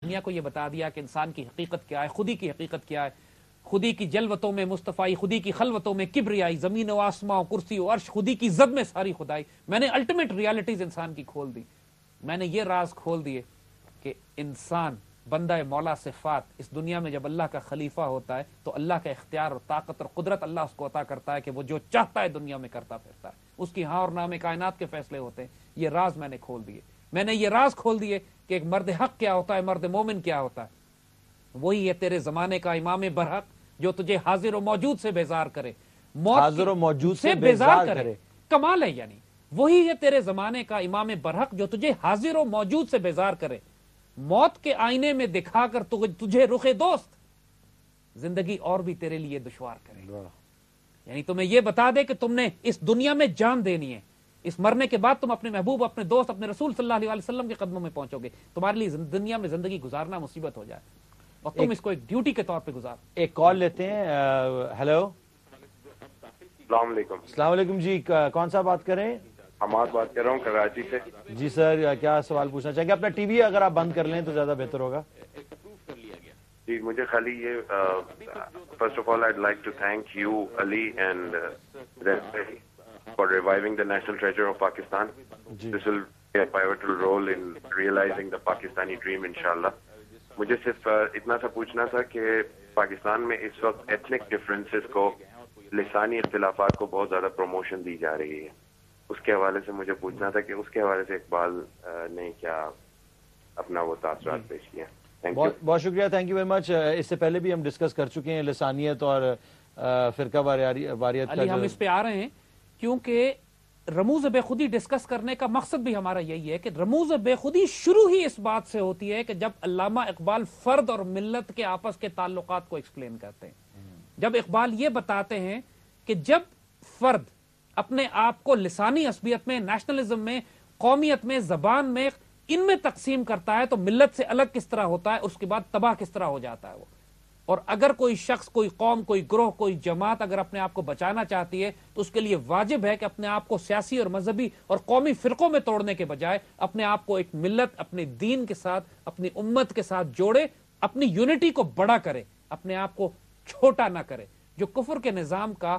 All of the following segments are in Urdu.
دنیا کو یہ بتا دیا کہ انسان کی حقیقت کیا ہے، خودی کی حقیقت کیا ہے، خودی کی جلوتوں میں مصطفائی، خودی کی خلوتوں میں کبریائی، زمین و آسماں و کرسی و عرش، خودی کی زد میں ساری خدائی. میں نے الٹیمیٹ ریالٹیز انسان کی کھول دی. میں نے یہ راز کھول دیے کہ انسان بندہ مولا صفات اس دنیا میں جب اللہ کا خلیفہ ہوتا ہے تو اللہ کا اختیار اور طاقت اور قدرت اللہ اس کو عطا کرتا ہے کہ وہ جو چاہتا ہے دنیا میں کرتا پھرتا ہے. اس کی ہاں اور نہ میں کائنات کے فیصلے ہوتے ہیں. یہ راز میں نے کھول دیے. میں نے یہ راز کھول دیے کہ ایک مرد حق کیا ہوتا ہے، مرد مومن کیا ہوتا ہے. وہی ہے تیرے زمانے کا امام برحق جو تجھے حاضر و موجود سے بیزار کرے، حاضر و موجود سے بیزار کرے. کمال ہے. یعنی وہی ہے تیرے زمانے کا امام برحق جو تجھے حاضر و موجود سے بیزار کرے، موت کے آئینے میں دکھا کر تجھے رخ دوست زندگی اور بھی تیرے لیے دشوار کرے. یعنی تمہیں یہ بتا دے کہ تم نے اس دنیا میں جان دینی ہے، اس مرنے کے بعد تم اپنے محبوب، اپنے دوست، اپنے رسول صلی اللہ علیہ وسلم کے قدموں میں پہنچو گے. تمہارے لیے دنیا میں زندگی گزارنا مصیبت ہو جائے اور تم اس کو ایک ڈیوٹی کے طور پہ گزار. ایک کال لیتے ہیں. ہیلو، السلام علیکم. السلام علیکم جی، کون سا بات کریں؟ حماد بات کر رہا ہوں کراچی سے. جی سر، کیا سوال پوچھنا چاہیں گے؟ اپنا ٹی وی اگر آپ بند کر لیں تو زیادہ بہتر ہوگا. جی مجھے خالی یہ first of all I like to thank you Ali and for reviving the national treasure of Pakistan. This will play a pivotal role in realizing the Pakistani dream inshallah. مجھے صرف اتنا سا پوچھنا تھا کہ پاکستان میں اس وقت ایتھنک ڈفرینسز کو، لسانی اختلافات کو بہت زیادہ پروموشن دی جا رہی ہے. اس کے حوالے سے مجھے پوچھنا تھا کہ اس کے حوالے سے اقبال نے کیا اپنا وہ تاثرات پیش کیا. بہت شکریہ، تھینک یو ویری مچ. اس سے پہلے بھی ہم ڈسکس کر چکے ہیں لسانیت اور فرقہ واریت کا. ہم اس پہ آ رہے ہیں کیونکہ رموز بے خودی ڈسکس کرنے کا مقصد بھی ہمارا یہی ہے کہ رموز بے خودی شروع ہی اس بات سے ہوتی ہے کہ جب علامہ اقبال فرد اور ملت کے آپس کے تعلقات کو ایکسپلین کرتے ہیں. جب اقبال یہ بتاتے ہیں کہ جب فرد اپنے آپ کو لسانی عصبیت میں، نیشنلزم میں، قومیت میں، زبان میں، ان میں تقسیم کرتا ہے تو ملت سے الگ کس طرح ہوتا ہے، اس کے بعد تباہ کس طرح ہو جاتا ہے وہ. اور اگر کوئی شخص، کوئی قوم، کوئی گروہ، کوئی جماعت اگر اپنے آپ کو بچانا چاہتی ہے تو اس کے لیے واجب ہے کہ اپنے آپ کو سیاسی اور مذہبی اور قومی فرقوں میں توڑنے کے بجائے اپنے آپ کو ایک ملت، اپنے دین کے ساتھ، اپنی امت کے ساتھ جوڑے، اپنی یونٹی کو بڑا کرے، اپنے آپ کو چھوٹا نہ کرے. جو کفر کے نظام کا،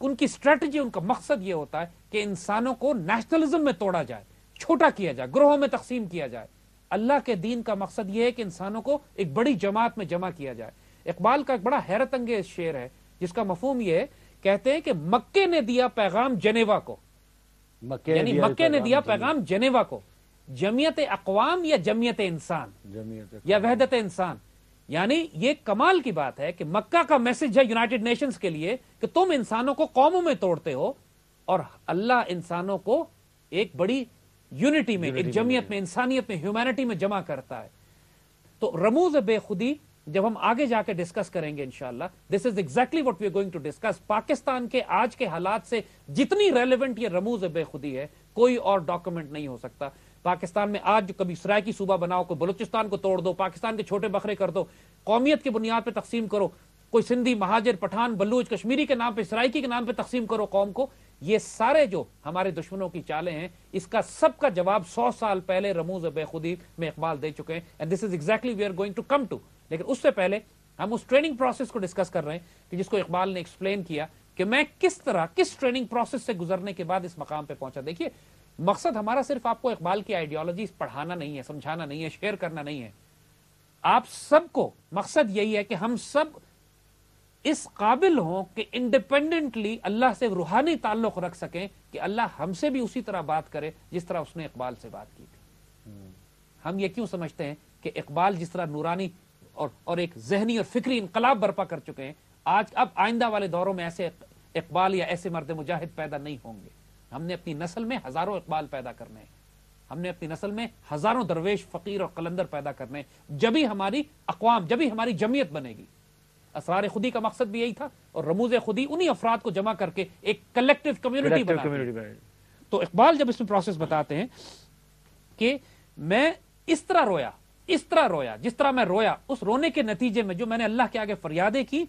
ان کی اسٹریٹجی، ان کا مقصد یہ ہوتا ہے کہ انسانوں کو نیشنلزم میں توڑا جائے، چھوٹا کیا جائے، گروہوں میں تقسیم کیا جائے. اللہ کے دین کا مقصد یہ ہے کہ انسانوں کو ایک بڑی جماعت میں جمع کیا جائے. اقبال کا ایک بڑا حیرت انگیز شعر ہے جس کا مفہوم یہ ہے، کہتے ہیں کہ مکے نے دیا پیغام جنیوا کو، یعنی مکے نے دیا پیغام جنیوا کو، جمعیت اقوام یا جمعیت انسان یا وحدت انسان. یعنی یہ کمال کی بات ہے کہ مکہ کا میسج ہے یونائٹڈ نیشنز کے لیے کہ تم انسانوں کو قوموں میں توڑتے ہو اور اللہ انسانوں کو ایک بڑی یونٹی میں، ایک جمعیت میں، انسانیت میں، ہیومینٹی میں جمع کرتا ہے. تو رموز بے خودی جب ہم آگے جا کے ڈسکس کریں گے انشاءاللہ، this is exactly what we are going to discuss. Pakistan کے آج کے حالات سے جتنی ریلیونٹ یہ رموز بے خودی ہے کوئی اور ڈاکومنٹ نہیں ہو سکتا. پاکستان میں آج جو کبھی سرائکی صوبہ بناؤ، کوئی بلوچستان کو توڑ دو، پاکستان کے چھوٹے بکرے کر دو، قومیت کی بنیاد پہ تقسیم کرو، کوئی سندھی، مہاجر، پٹھان، بلوچ، کشمیری کے نام پہ، سرائکی کے نام پہ تقسیم کرو قوم کو. یہ سارے جو ہمارے دشمنوں کی چالیں ہیں، اس کا سب کا جواب 100 سال پہلے رموز بے خودی میں اقبال دے چکے ہیں. And this is exactly we are going to come to. لیکن اس سے پہلے ہم اس ٹریننگ پروسیس کو ڈسکس کر رہے ہیں کہ جس کو اقبال نے ایکسپلین کیا کہ میں کس طرح، کس ٹریننگ پروسیس سے گزرنے کے بعد اس مقام پہ پہنچا. دیکھیے، مقصد ہمارا صرف آپ کو اقبال کی آئیڈیالوجیز پڑھانا نہیں ہے، سمجھانا نہیں ہے، شیئر کرنا نہیں ہے. آپ سب کو مقصد یہی ہے کہ ہم سب اس قابل ہوں کہ انڈیپینڈنٹلی اللہ سے روحانی تعلق رکھ سکیں کہ اللہ ہم سے بھی اسی طرح بات کرے جس طرح اس نے اقبال سے بات کی تھی. ہم یہ کیوں سمجھتے ہیں کہ اقبال جس طرح نورانی اور ایک ذہنی اور فکری انقلاب برپا کر چکے ہیں، اب آئندہ والے دوروں میں ایسے اقبال یا ایسے مرد مجاہد پیدا نہیں ہوں گے. ہم نے اپنی نسل میں ہزاروں اقبال پیدا کرنے ہیں، ہم نے اپنی نسل میں ہزاروں درویش، فقیر اور قلندر پیدا کرنے ہیں. جبھی ہماری اقوام، جبھی ہماری جمعیت بنے گی. اسرار خودی کا مقصد بھی یہی تھا اور رموز خودی انہی افراد کو جمع کر کے ایک کلیکٹیو کمیونٹی بنا. تو اقبال جب اس میں پروسیس بتاتے ہیں کہ میں اس طرح رویا جس طرح میں رویا، اس رونے کے نتیجے میں جو میں نے اللہ کے آگے فریادیں کی،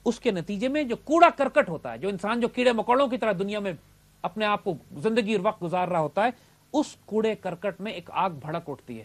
اس کے نتیجے میں جو کوڑا کرکٹ ہوتا ہے، جو انسان جو کیڑے مکوڑوں کی طرح دنیا میں اپنے آپ کو زندگی اور وقت گزار رہا ہوتا ہے، اس کوڑے کرکٹ میں ایک آگ بھڑک اٹھتی ہے